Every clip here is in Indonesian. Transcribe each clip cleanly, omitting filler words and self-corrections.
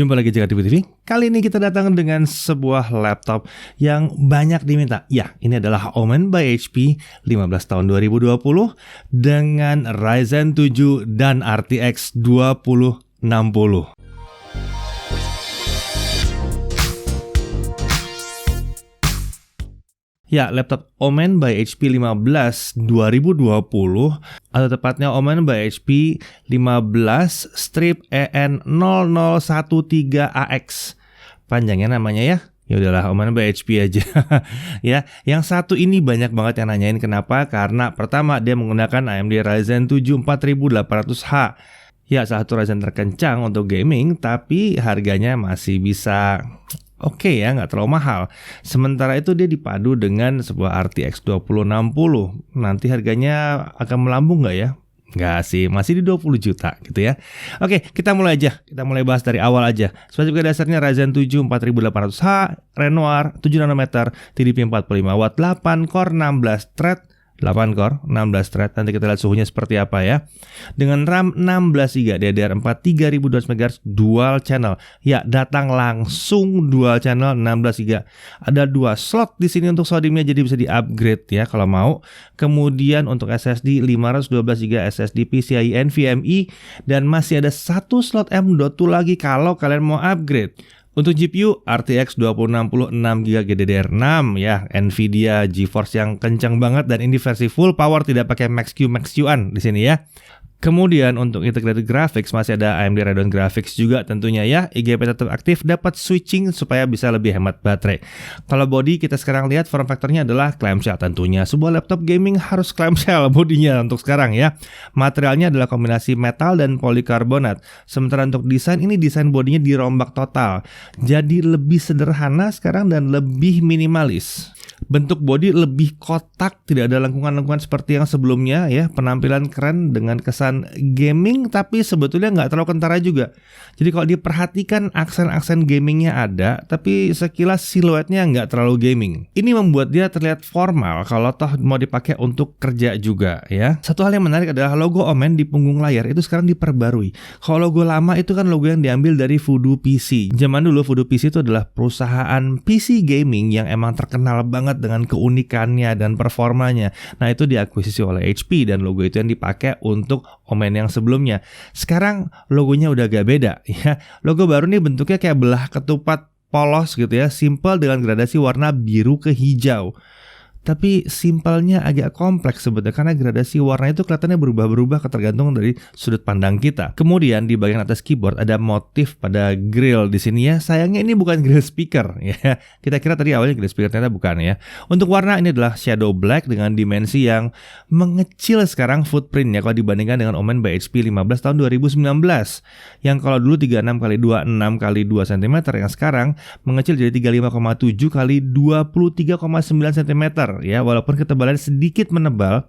Jumpa lagi Jakarta TV. Kali ini kita datang dengan sebuah laptop yang banyak diminta. Ya, ini adalah Omen by HP 15 tahun 2020 dengan Ryzen 7 dan RTX 2060. Ya, laptop Omen by HP 15 2020 atau tepatnya Omen by HP 15-EN0013AX. Panjangnya namanya ya. Ya udahlah, Omen by HP aja. Ya, yang satu ini banyak banget yang nanyain kenapa? Karena pertama dia menggunakan AMD Ryzen 7 4800H. Ya, salah satu Ryzen terkencang untuk gaming, tapi harganya masih bisa oke ya, nggak terlalu mahal. Sementara itu dia dipadu dengan sebuah RTX 2060. Nanti harganya akan melambung nggak ya? Nggak sih, masih di 20 juta gitu ya. Oke, kita mulai aja. Kita mulai bahas dari awal aja. Spesifikasi dasarnya Ryzen 7 4800H, Renoir 7 nanometer, TDP 45 watt, 8 core, 16 thread, 8 core, 16 thread. Nanti kita lihat suhunya seperti apa ya. Dengan RAM 16GB DDR4 3200 MHz dual channel. Ya, datang langsung dual channel 16GB. Ada 2 slot di sini untuk SODIMM-nya, jadi bisa di-upgrade ya kalau mau. Kemudian untuk SSD 512GB SSD PCIe NVMe dan masih ada 1 slot M.2 lagi kalau kalian mau upgrade. Untuk GPU RTX 2060 6GB GDDR6 ya, Nvidia GeForce yang kencang banget dan ini versi full power, tidak pakai Max-Q-an di sini ya. Kemudian untuk integrated graphics masih ada AMD Radeon Graphics juga tentunya ya. IGP tetap aktif, dapat switching supaya bisa lebih hemat baterai. Kalau body kita sekarang lihat form factornya adalah clamshell tentunya. Sebuah laptop gaming harus clamshell bodinya untuk sekarang ya. Materialnya adalah kombinasi metal dan polikarbonat. Sementara untuk desain ini desain bodinya dirombak total. Jadi lebih sederhana sekarang dan lebih minimalis. Bentuk bodi lebih kotak, tidak ada lengkungan-lengkungan seperti yang sebelumnya ya. Penampilan keren dengan kesan gaming tapi sebetulnya nggak terlalu kentara juga. Jadi kalau diperhatikan aksen-aksen gamingnya ada, tapi sekilas siluetnya nggak terlalu gaming. Ini membuat dia terlihat formal kalau toh mau dipakai untuk kerja juga ya. Satu hal yang menarik adalah logo Omen di punggung layar itu sekarang diperbarui. Kalau logo lama itu kan logo yang diambil dari Voodoo PC. Zaman dulu Voodoo PC itu adalah perusahaan PC gaming yang emang terkenal banget dengan keunikannya dan performanya. Nah, itu diakuisisi oleh HP dan logo itu yang dipakai untuk Omen yang sebelumnya. Sekarang logonya udah agak beda ya. Logo baru nih bentuknya kayak belah ketupat polos gitu ya, simple dengan gradasi warna biru ke hijau. Tapi simpelnya agak kompleks sebetulnya karena gradasi warna itu kelihatannya berubah-berubah tergantung dari sudut pandang kita. Kemudian di bagian atas keyboard ada motif pada grill di sini ya. Sayangnya ini bukan grill speaker ya. Kita kira tadi awalnya grill speaker, ternyata bukan ya. Untuk warna ini adalah shadow black dengan dimensi yang mengecil sekarang footprintnya kalau dibandingkan dengan Omen by HP 15 tahun 2019. Yang kalau dulu 36x26 x 2 cm yang sekarang mengecil jadi 35,7 x 23,9 cm. Ya, walaupun ketebalannya sedikit menebal,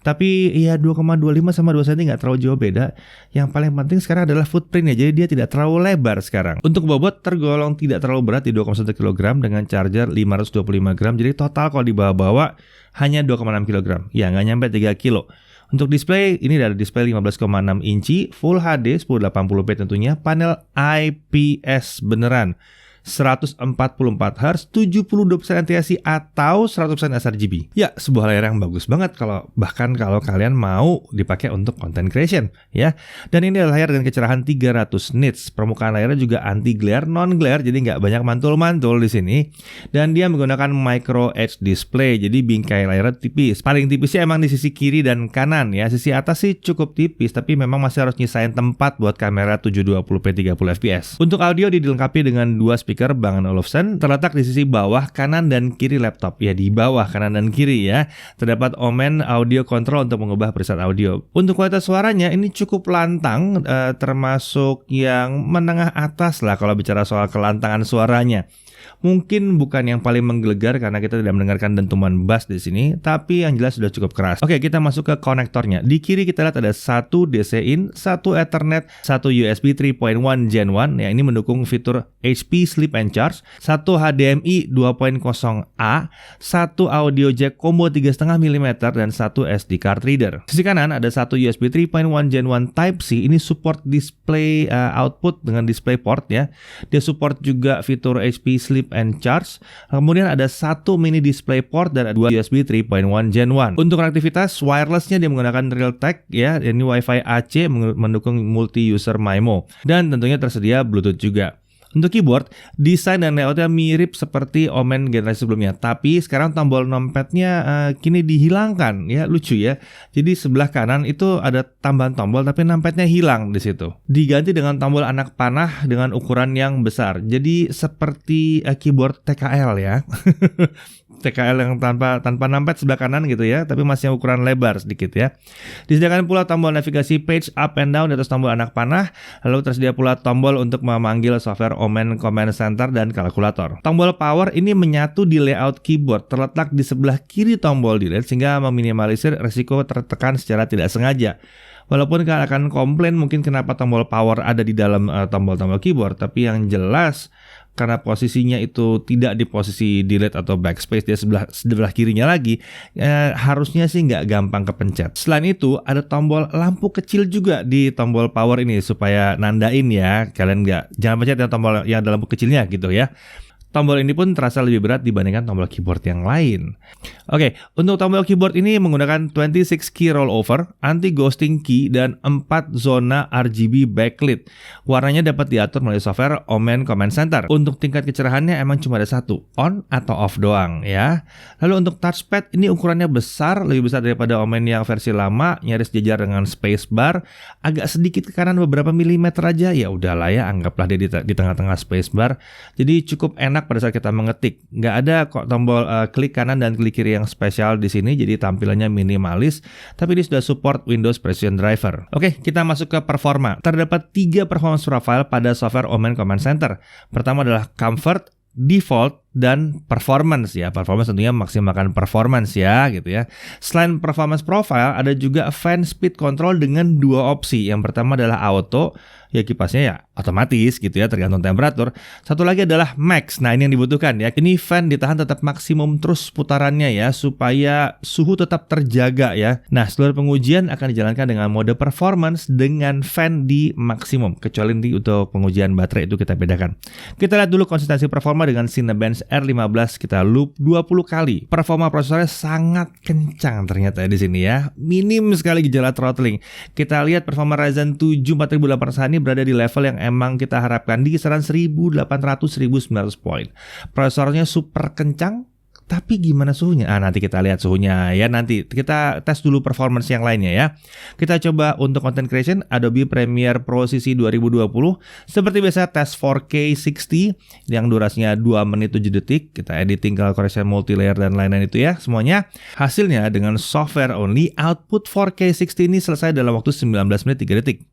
tapi ya 2,25 sama 2 cm nggak terlalu jauh beda. Yang paling penting sekarang adalah footprintnya, jadi dia tidak terlalu lebar sekarang. Untuk bobot tergolong tidak terlalu berat di 2,1 kg dengan charger 525 gram. Jadi total kalau dibawa-bawa hanya 2,6 kg. Ya, nggak nyampe 3 kilo. Untuk display, ini ada display 15,6 inci, Full HD 1080p tentunya, panel IPS beneran. 144 Hz, 72% NTSC atau 100% sRGB. Ya, sebuah layar yang bagus banget bahkan kalau kalian mau dipakai untuk content creation ya. Dan ini adalah layar dengan kecerahan 300 nits. Permukaan layarnya juga anti glare, non glare, jadi nggak banyak mantul-mantul di sini. Dan dia menggunakan micro edge display, jadi bingkai layarnya tipis. Paling tipisnya emang di sisi kiri dan kanan ya. Sisi atas sih cukup tipis, tapi memang masih harus nyisain tempat buat kamera 720p 30 fps. Untuk audio dilengkapi dengan 2 speaker Bang & Olufsen terletak di sisi bawah kanan dan kiri laptop. Ya, di bawah kanan dan kiri ya. Terdapat Omen audio control untuk mengubah preset audio. Untuk kualitas suaranya ini cukup lantang, termasuk yang menengah atas lah kalau bicara soal kelantangan suaranya. Mungkin bukan yang paling menggelegar karena kita tidak mendengarkan dentuman bass di sini, tapi yang jelas sudah cukup keras. Oke, kita masuk ke konektornya. Di kiri kita lihat ada satu DC in, satu Ethernet, satu USB 3.1 Gen 1 yang ini mendukung fitur HP Sleep and Charge, satu HDMI 2.0A, satu audio jack combo 3,5 mm dan satu SD card reader. Sisi kanan ada satu USB 3.1 Gen 1 Type-C, ini support display output dengan display port ya. Dia support juga fitur HP Sleep and Charge. Kemudian ada satu mini display port dan dua USB 3.1 Gen 1. Untuk aktivitas wirelessnya dia menggunakan Realtek ya. Ini Wi-Fi AC mendukung multi-user MIMO dan tentunya tersedia Bluetooth juga. Untuk keyboard, desain dan layoutnya mirip seperti Omen generasi sebelumnya, tapi sekarang tombol numpad-nya kini dihilangkan, ya lucu ya. Jadi sebelah kanan itu ada tambahan tombol, tapi numpad-nya hilang di situ. Diganti dengan tombol anak panah dengan ukuran yang besar. Jadi seperti keyboard TKL ya. TKL yang tanpa numpad sebelah kanan gitu ya, tapi masih ukuran lebar sedikit ya. Disediakan pula tombol navigasi page up and down di atas tombol anak panah, lalu tersedia pula tombol untuk memanggil software Omen Command Center dan kalkulator. Tombol power ini menyatu di layout keyboard, terletak di sebelah kiri tombol delete sehingga meminimalisir risiko tertekan secara tidak sengaja. Walaupun kalian akan komplain mungkin kenapa tombol power ada di dalam tombol-tombol keyboard, tapi yang jelas karena posisinya itu tidak di posisi delete atau backspace, dia sebelah kirinya lagi, harusnya sih nggak gampang kepencet. Selain itu ada tombol lampu kecil juga di tombol power ini supaya nandain ya, kalian jangan pencet yang tombol yang ada lampu kecilnya gitu ya. Tombol ini pun terasa lebih berat dibandingkan tombol keyboard yang lain. Oke, untuk tombol keyboard ini menggunakan 26 key rollover, anti ghosting key, dan 4 zona RGB backlit. Warnanya dapat diatur melalui software Omen Command Center. Untuk tingkat kecerahannya emang cuma ada satu, on atau off doang ya. Lalu untuk touchpad ini ukurannya besar, lebih besar daripada Omen yang versi lama, nyaris sejajar dengan spacebar, agak sedikit ke kanan beberapa milimeter aja, ya udahlah ya, anggaplah dia di tengah-tengah spacebar. Jadi cukup enak pada saat kita mengetik. Nggak ada kok tombol klik kanan dan klik kiri yang spesial di sini, jadi tampilannya minimalis, tapi ini sudah support Windows Precision Driver. Oke, kita masuk ke performa. Terdapat 3 performance profile pada software Omen Command Center. Pertama adalah Comfort, Default, dan Performance ya. Performance tentunya maksimalkan performance ya gitu ya. Selain performance profile, ada juga fan speed control dengan 2 opsi. Yang pertama adalah auto, ya kipasnya ya otomatis gitu ya, tergantung temperatur. Satu lagi adalah max. Nah, ini yang dibutuhkan ya. Ini fan ditahan tetap maksimum terus putarannya ya, supaya suhu tetap terjaga ya. Nah, seluruh pengujian akan dijalankan dengan mode performance dengan fan di maksimum, kecuali untuk pengujian baterai itu kita bedakan. Kita lihat dulu konsistensi performa dengan Cinebench R15, kita loop 20 kali. Performa prosesornya sangat kencang ternyata di sini ya. Minim sekali gejala throttling. Kita lihat performa Ryzen 7 4800 ini berada di level yang emang kita harapkan di kisaran 1800-1900 poin. Prosesornya super kencang, tapi gimana suhunya? Nanti kita lihat suhunya ya. Nanti kita tes dulu performance yang lainnya ya. Kita coba untuk content creation Adobe Premiere Pro CC 2020. Seperti biasa tes 4K 60 yang durasinya 2 menit 7 detik. Kita editing, color correction, multi-layer dan lain-lain itu ya semuanya. Hasilnya dengan software only, output 4K 60 ini selesai dalam waktu 19 menit 3 detik.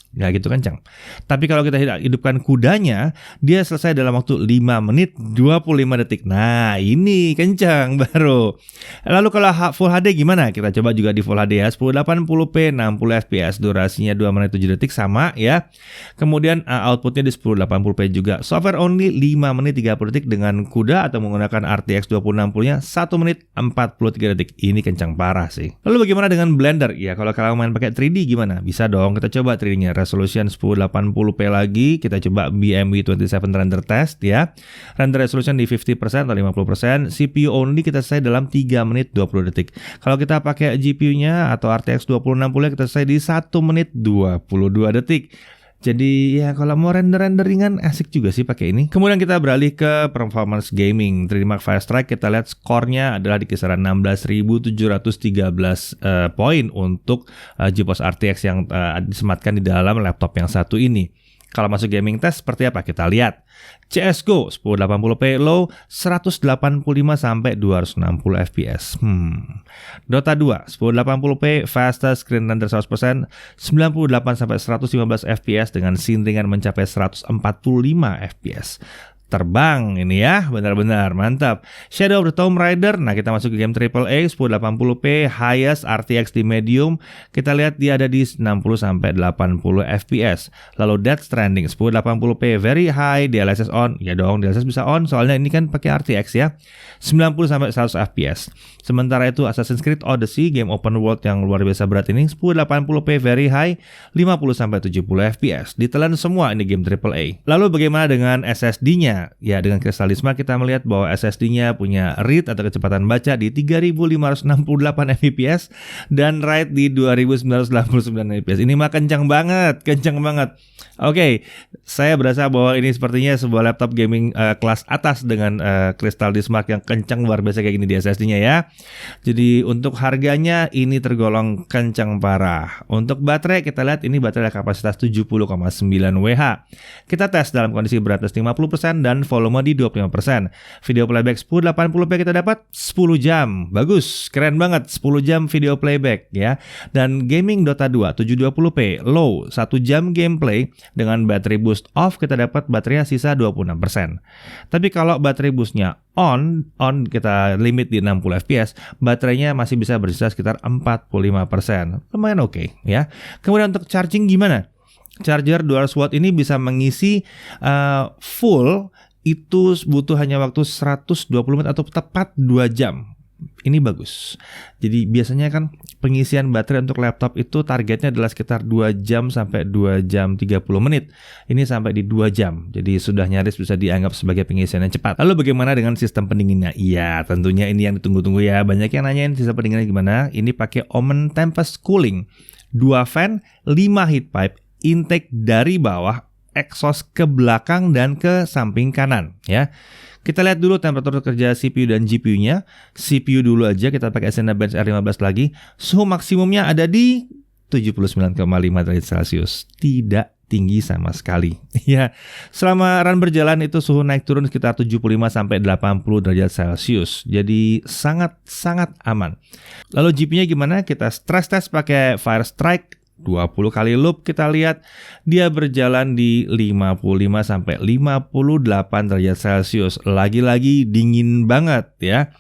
Nggak gitu kencang. Tapi kalau kita hidupkan kudanya, dia selesai dalam waktu 5 menit 25 detik. Nah, ini kencang baru. Lalu kalau Full HD gimana? Kita coba juga di Full HD ya. 1080p 60 fps, durasinya 2 menit 7 detik sama ya. Kemudian outputnya di 1080p juga. Software only 5 menit 30 detik dengan kuda atau menggunakan RTX 2060-nya 1 menit 43 detik. Ini kencang parah sih. Lalu bagaimana dengan Blender? Ya, kalau kalian main pakai 3D gimana? Bisa dong, kita coba 3D-nya. Resolution 1080p lagi, kita coba BMW 27 render test ya. Render resolution di 50% atau 50%. CPU only kita selesai dalam 3 menit 20 detik. Kalau kita pakai GPU-nya atau RTX 2060 kita selesai di 1 menit 22 detik. Jadi ya kalau mau render ringan asik juga sih pakai ini. Kemudian kita beralih ke performance gaming. 3D Mark Firestrike kita lihat skornya adalah di kisaran 16.713 poin untuk GeForce RTX yang disematkan di dalam laptop yang satu ini. Kalau masuk gaming test seperti apa? Kita lihat. CSGO 1080p low 185 sampai 260 fps. Dota 2 1080p fastest screen render 100%, 98 sampai 115 fps dengan scene ringan mencapai 145 fps. terbang ini ya, benar-benar mantap. Shadow of the Tomb Raider, nah kita masuk ke game AAA 1080p, highest RTX di medium, kita lihat dia ada di 60-80 fps. Lalu Death Stranding 1080p very high, DLSS on, ya dong DLSS bisa on, soalnya ini kan pakai RTX ya, 90-100 fps. Sementara itu Assassin's Creed Odyssey, game open world yang luar biasa berat ini, 1080p very high, 50-70 fps. Ditelan semua ini game AAA. Lalu bagaimana dengan SSD-nya? Ya, dengan Crystal kita melihat bahwa SSD-nya punya read atau kecepatan baca di 3568 Mbps dan write di 2989 Mbps. Ini mah kencang banget, kencang banget. Oke, saya berasa bahwa ini sepertinya sebuah laptop gaming kelas atas dengan Crystal Mark yang kencang luar biasa kayak gini di SSD-nya ya. Jadi untuk harganya ini tergolong kencang parah. Untuk baterai kita lihat ini baterai kapasitas 70,9 Wh. Kita tes dalam kondisi berat 50% dan volume di 25%. Video playback 1080p kita dapat 10 jam. Bagus, keren banget 10 jam video playback ya. Dan gaming Dota 2 720p low 1 jam gameplay dengan baterai boost off kita dapat baterainya sisa 26%. Tapi kalau baterai boostnya on kita limit di 60 fps, baterainya masih bisa bersisa sekitar 45%. Lumayan oke ya. Kemudian untuk charging gimana? Charger 200 watt ini bisa mengisi full itu butuh hanya waktu 120 menit atau tepat 2 jam. Ini bagus. Jadi biasanya kan pengisian baterai untuk laptop itu targetnya adalah sekitar 2 jam sampai 2 jam 30 menit. Ini sampai di 2 jam. Jadi sudah nyaris bisa dianggap sebagai pengisian yang cepat. Lalu bagaimana dengan sistem pendinginnya? Iya, tentunya ini yang ditunggu-tunggu ya. Banyak yang nanyain sistem pendinginnya gimana. Ini pakai Omen Tempest Cooling. 2 fan, 5 heat pipe, intake dari bawah, exhaust ke belakang dan ke samping kanan ya. Kita lihat dulu temperatur kerja CPU dan GPU-nya. CPU dulu aja kita pakai Cinebench R15 lagi. Suhu maksimumnya ada di 79,5 derajat Celcius. Tidak tinggi sama sekali. Ya, selama run berjalan itu suhu naik turun sekitar 75 sampai 80 derajat Celcius. Jadi sangat aman. Lalu GPU-nya gimana? Kita stress test pakai Firestrike 20 kali loop, kita lihat dia berjalan di 55 sampai 58 derajat Celcius. Lagi-lagi dingin banget ya.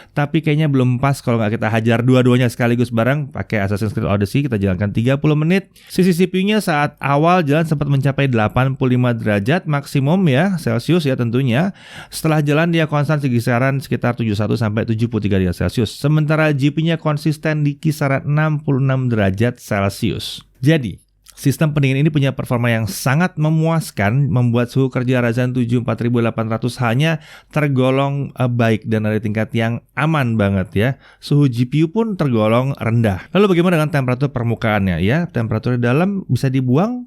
Tapi kayaknya belum pas kalau nggak kita hajar dua-duanya sekaligus bareng. Pakai Assassin's Creed Odyssey kita jalankan 30 menit. Sisi CPU-nya saat awal jalan sempat mencapai 85 derajat maksimum ya Celcius ya tentunya. Setelah jalan dia konstan kisaran sekitar 71 sampai 73 derajat Celcius. Sementara GPU-nya konsisten di kisaran 66 derajat Celcius. Jadi sistem pendingin ini punya performa yang sangat memuaskan, membuat suhu kerja Ryzen 7 4800 hanya tergolong baik dan dari tingkat yang aman banget ya. Suhu GPU pun tergolong rendah. Lalu bagaimana dengan temperatur permukaannya ya? Temperatur dalam bisa dibuang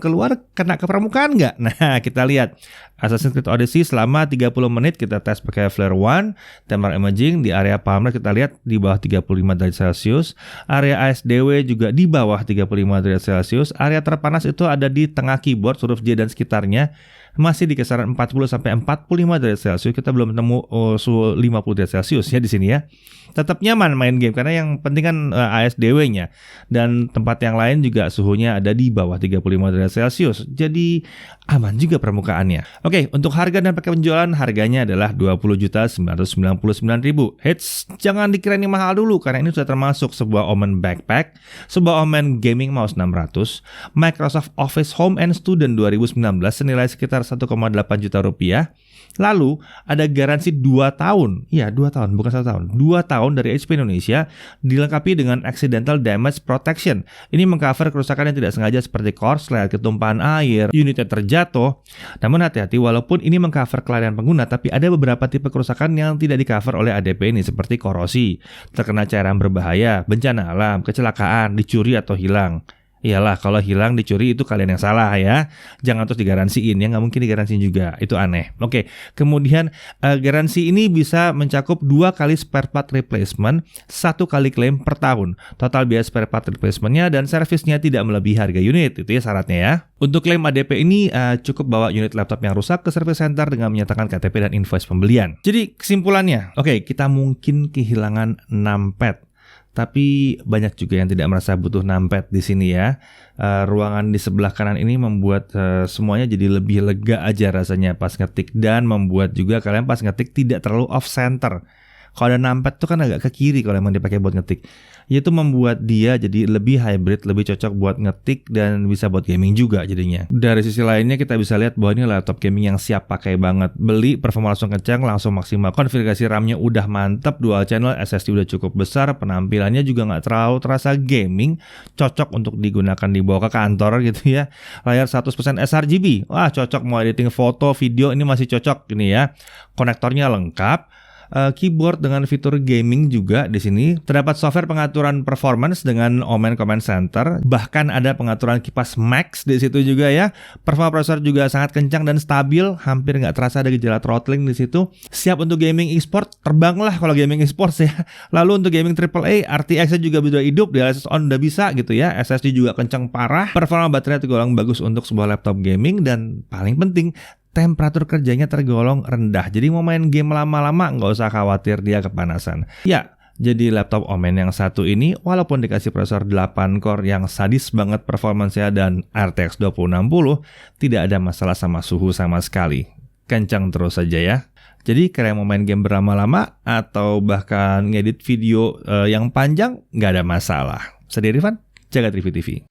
keluar, kena ke permukaan nggak? Nah, kita lihat Assassin's Creed Odyssey selama 30 menit kita tes pakai Flare 1, thermal imaging di area palm kita lihat di bawah 35 derajat Celcius, area ASDW juga di bawah 35 derajat Celcius, area terpanas itu ada di tengah keyboard, huruf J dan sekitarnya, masih di kisaran 40 sampai 45 derajat Celcius. Kita belum ketemu suhu 50 derajat Celcius ya di sini ya. Tetap nyaman main game karena yang penting kan ASDW-nya, dan tempat yang lain juga suhunya ada di bawah 35 derajat Celcius. Jadi aman juga permukaannya. Oke, untuk harga dan pakai penjualan harganya adalah 20.999.000. Hits, jangan dikira ini mahal dulu karena ini sudah termasuk sebuah Omen Backpack, sebuah Omen Gaming Mouse 600, Microsoft Office Home and Student 2019 senilai sekitar 1,8 juta rupiah. Lalu ada garansi 2 tahun. Iya, 2 tahun, bukan 1 tahun. 2 tahun dari HP Indonesia dilengkapi dengan Accidental Damage Protection. Ini mengcover kerusakan yang tidak sengaja seperti korslet, ketumpahan air, unitnya terjatuh. Namun hati-hati, walaupun ini mengcover kelalaian pengguna, tapi ada beberapa tipe kerusakan yang tidak di-cover oleh ADP ini seperti korosi, terkena cairan berbahaya, bencana alam, kecelakaan, dicuri atau hilang. Iyalah, kalau hilang dicuri itu kalian yang salah ya. Jangan terus digaransiin ya, nggak mungkin digaransiin juga. Itu aneh. Oke, kemudian garansi ini bisa mencakup 2 kali spare part replacement, 1 kali klaim per tahun. Total biaya spare part replacementnya dan servisnya tidak melebihi harga unit. Itu ya syaratnya ya. Untuk klaim ADP ini cukup bawa unit laptop yang rusak ke service center dengan menyatakan KTP dan invoice pembelian. Jadi kesimpulannya, oke, kita mungkin kehilangan numpad. Tapi banyak juga yang tidak merasa butuh numpad di sini ya. Ruangan di sebelah kanan ini membuat semuanya jadi lebih lega aja rasanya pas ngetik, dan membuat juga kalian pas ngetik tidak terlalu off center. Kalau ada numpad tuh kan agak ke kiri kalau emang dipakai buat ngetik. Itu membuat dia jadi lebih hybrid, lebih cocok buat ngetik dan bisa buat gaming juga jadinya. Dari sisi lainnya kita bisa lihat bahwa ini laptop gaming yang siap pakai banget. Beli, performa langsung kencang, langsung maksimal. Konfigurasi RAM-nya udah mantap, dual channel, SSD udah cukup besar, penampilannya juga nggak terlalu terasa gaming, cocok untuk digunakan dibawa ke kantor gitu ya. Layar 100% sRGB, wah cocok mau editing foto, video, ini masih cocok ini ya. Konektornya lengkap. Keyboard dengan fitur gaming juga di sini. Terdapat software pengaturan performance dengan Omen Command Center. Bahkan ada pengaturan kipas max di situ juga ya. Performa prosesor juga sangat kencang dan stabil, hampir nggak terasa ada gejala throttling di situ. Siap untuk gaming e-sport, terbanglah kalau gaming e-sport ya. Lalu untuk gaming AAA, RTX-nya juga sudah hidup, DLSS on udah bisa gitu ya. SSD juga kencang parah. Performa baterai tergolong bagus untuk sebuah laptop gaming, dan paling penting temperatur kerjanya tergolong rendah. Jadi mau main game lama-lama nggak usah khawatir dia kepanasan. Ya, jadi laptop Omen yang satu ini walaupun dikasih prosesor 8 core yang sadis banget performancenya dan RTX 2060, tidak ada masalah sama suhu sama sekali. Kencang terus saja ya. Jadi kalian mau main game berlama-lama atau bahkan ngedit video yang panjang, nggak ada masalah. Saya Rifan, Jagat Review TV.